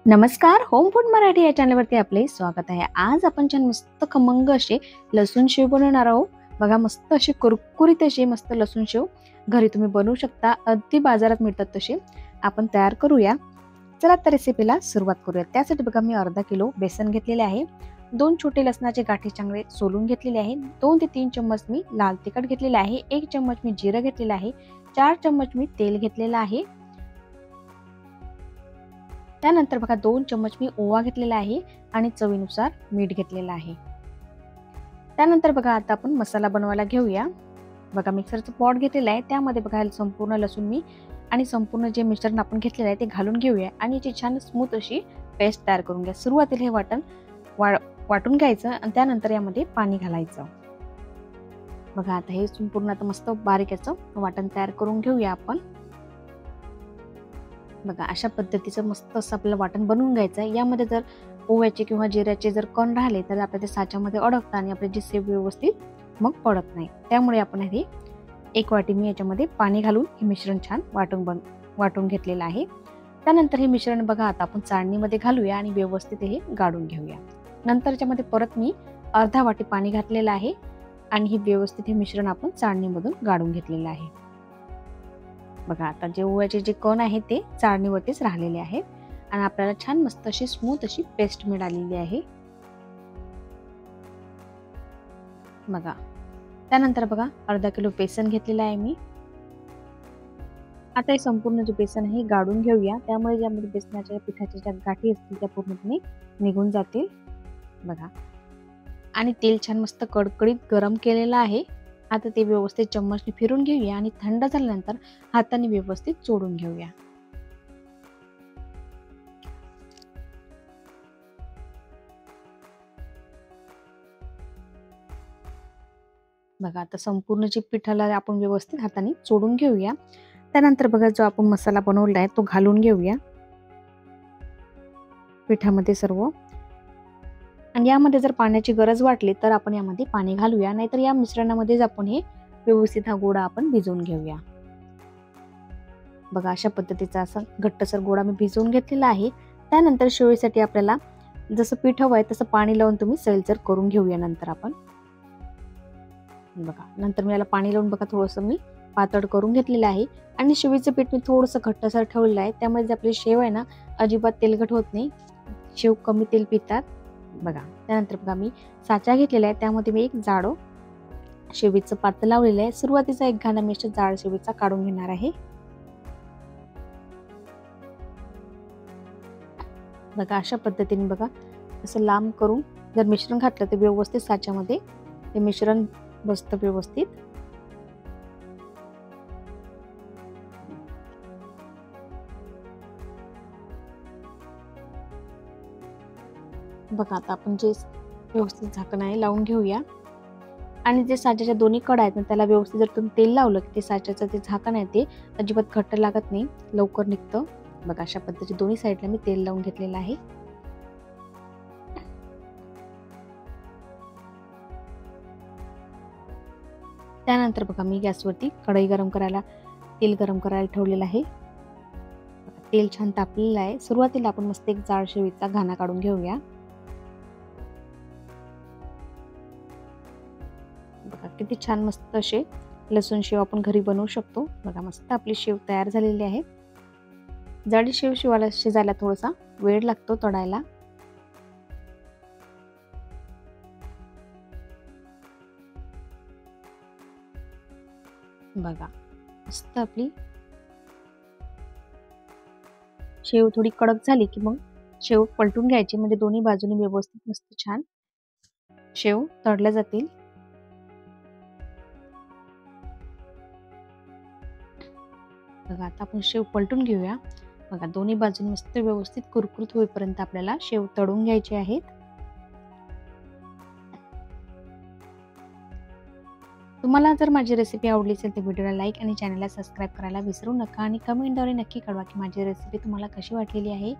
नमस्कार, home food Marathi या चॅनलवरती आपले स्वागत आहे. आज आपण छान मस्त खमंग असे लसूण शेव बनवणार आहोत. बघा, मस्त अशी कुरकुरीत अशी मस्त लसूण शेव घरी तुम्ही बनवू शकता. अगदी बाजारात मिळतात तसे आपण तयार करूया. चला तर रेसिपीला सुरुवात करूया. त्यासाठी बघा, मी अर्धा किलो बेसन घेतलेले आहे. 2 छोटे लसणाचे गाठी चांगले सोलून घेतलेले आहे. 2 ते 3 चम्मच मी लाल तिखट घेतलेले आहे. 1 चम्मच मी जिरं घेतलेलं आहे. 4 चम्मच मी तेल घेतलेलं आहे. त्यानंतर बघा 2 चम्मच मी ओवा घेतलेला आहे आणि चवीनुसार मीठ घेतलेलं आहे. त्यानंतर बघा, आता आपण मसाला बनवायला घेऊया. बघा, मिक्सरचं पॉट घेतलेलं आहे. त्यामध्ये बघा संपूर्ण लसूण मी आणि संपूर्ण जे मिश्रण आपण घेतलेलं आहे ते घालून घेऊया आणि याची छान स्मूथ अशी पेस्ट तयार करून घ्या. सुरुवातीला हे वाटून घ्यायचं आणि त्यानंतर यामध्ये पाणी घालायचं. बघा, आता हे संपूर्ण आता मस्त बारीक याचं वाटण तयार करून घेऊया आपण. बघा, अशा पद्धतीचं मस्त असं आपल्याला वाटण बनवून घ्यायचं आहे. यामध्ये जर ओव्याचे किंवा जिऱ्याचे जर कण राहिले तर आपल्या ते साच्यामध्ये अडकतात आणि आपले जे सेव व्यवस्थित मग पडत नाही. त्यामुळे आपण हे 1 वाटी मी याच्यामध्ये पाणी घालून हे मिश्रण छान वाटून घेतलेलं आहे. त्यानंतर हे मिश्रण बघा आता आपण चाळणीमध्ये घालूया आणि व्यवस्थित हे गाळून घेऊया. नंतर याच्यामध्ये परत मी अर्धा वाटी पाणी घातलेलं आहे आणि हे व्यवस्थित हे मिश्रण आपण चाळणीमधून गाळून घेतलेलं आहे. बघा, आता जे ओव्याचे जे कण आहेत ते चाळणीवरतीच राहिलेले आहेत आणि आपल्याला छान मस्त अशी स्मूथ अशी पेस्ट मिळालेली आहे. बघा, त्यानंतर बघा अर्धा किलो बेसन घेतलेलं आहे मी. आता हे संपूर्ण जे बेसन आहे गाळून घेऊया. त्यामुळे ज्यामध्ये बेसनाच्या पिठाच्या ज्या गाठी असतील त्या पूर्णपणे निघून जातील. बघा, आणि तेल छान मस्त कडकडीत गरम केलेलं आहे. आता ते व्यवस्थित चम्मचने फिरून घेऊया आणि थंड झाल्यानंतर हाताने व्यवस्थित चोळून घेऊया. बघा, आता संपूर्ण जे पिठाला आपण व्यवस्थित हाताने चोळून घेऊया. त्यानंतर बघा, जो आपण मसाला बनवला आहे तो घालून घेऊया पिठामध्ये सर्व. आणि यामध्ये जर पाण्याची गरज वाटली तर आपण यामध्ये पाणी घालूया, नाहीतर या मिश्रणामध्येच आपण हे व्यवस्थित हा गोळा आपण भिजवून घेऊया. बघा, अशा पद्धतीचा असा घट्टसर गोळा मी भिजवून घेतलेला आहे. त्यानंतर शेवईसाठी आपल्याला जसं पीठ हवं आहे तसं पाणी लावून तुम्ही सैलसर करून घेऊया. नंतर आपण बघा, नंतर मी याला पाणी लावून बघा थोडंसं मी पातळ करून घेतलेलं आहे आणि शेवईचं पीठ मी थोडंसं घट्टसर ठेवलेलं आहे. त्यामुळे जे आपली शेव आहे ना अजिबात तेलकट होत नाही. शेव कमी तेल पितात. बघा, त्यानंतर बघा मी साचा घेतलेला आहे. त्यामध्ये मी एक जाडं शेवीचं पात लावलेलं आहे. सुरुवातीचा एक घाणा मी जाड शेवीचा काढून घेणार आहे. बघा, अशा पद्धतीने बघा असं लांब करून जर मिश्रण घातलं तर व्यवस्थित साच्यामध्ये ते मिश्रण बसतं व्यवस्थित. बघा, आता आपण जे व्यवस्थित झाकण आहे लावून घेऊया आणि जे साच्याच्या दोन्ही कडा आहेत ना त्याला व्यवस्थित जर तुम्ही तेल लावलं की ते साच्याचं जे झाकण आहे ते अजिबात घट्ट लागत नाही, लवकर निघतं. बघा, अशा पद्धतीने दोन्ही साईडला मी तेल लावून घेतलेलं आहे. त्यानंतर बघा मी गॅसवरती कढई गरम करायला तेल गरम करायला ठेवलेलं आहे. तेल छान तापलेलं आहे. सुरुवातीला आपण मस्त एक जाड शेवीचा घाणा काढून घेऊया. बघा, किती छान मस्त असे लसूण शेव आपण घरी बनवू शकतो. बघा, मस्त आपली शेव तयार झालेली आहे. जाडी शेव शिजायला थोडासा वेळ लागतो तळायला. बघा, मस्त आपली शेव थोडी कडक झाली की मग शेव पलटून घ्यायची, म्हणजे दोन्ही बाजूने व्यवस्थित मस्त छान शेव तळल्या जातील. बघा, आता आपण शेव पलटून घेऊया. बघा, दोन्ही बाजूने मस्त व्यवस्थित कुरकुरीत होईपर्यंत आपल्याला शेव तळून घ्यायचे आहेत. तुम्हाला जर माझी रेसिपी आवडली असेल तर व्हिडिओला लाईक आणि चॅनलला सबस्क्राईब करायला विसरू नका आणि कमेंटद्वारे नक्की कळवा की माझी रेसिपी तुम्हाला कशी वाटलेली आहे.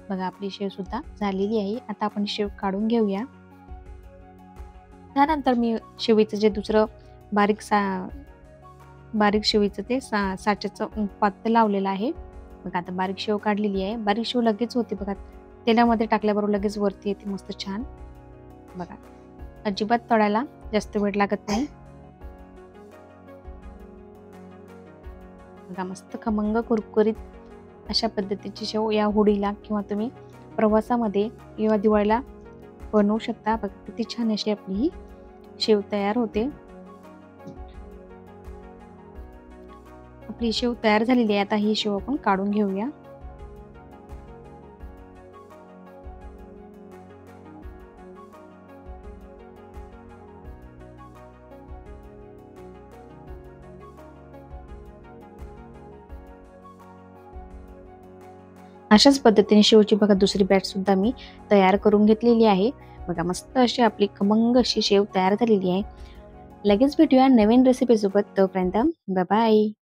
बघा, आपली शेव सुद्धा झालेली आहे. आता आपण शेव काढून घेऊया. त्यानंतर मी शेवीचं जे दुसरं बारीक शेवीचं ते साच्याचं पात लावलेलं आहे. बघा, आता बारीक शेव काढलेली आहे. बारीक शेव लगेच होते बघा, तेलामध्ये टाकल्याबरोबर लगेच वरती येते मस्त छान. बघा, अजिबात तळायला जास्त वेळ लागत नाही. बघा, मस्त खमंग कुरकुरीत अशा पद्धतीची शेव या होळीला किंवा तुम्ही प्रवासामध्ये किंवा दिवाळीला बनवू शकता. बघा किती छान अशी आपली ही शेव तयार होते. आपली शेव तयार झालेली आहे. आता ही शेव आपण काढून घेऊया. अशाच पद्धतीने शेवची बघा दुसरी बॅच सुद्धा मी तयार करून घेतलेली आहे. बघा, मस्त अशी आपली खमंग अशी शेव तयार झालेली आहे. लगेच भेटूया नवीन रेसिपी सोबत. तोपर्यंत बाय बाय.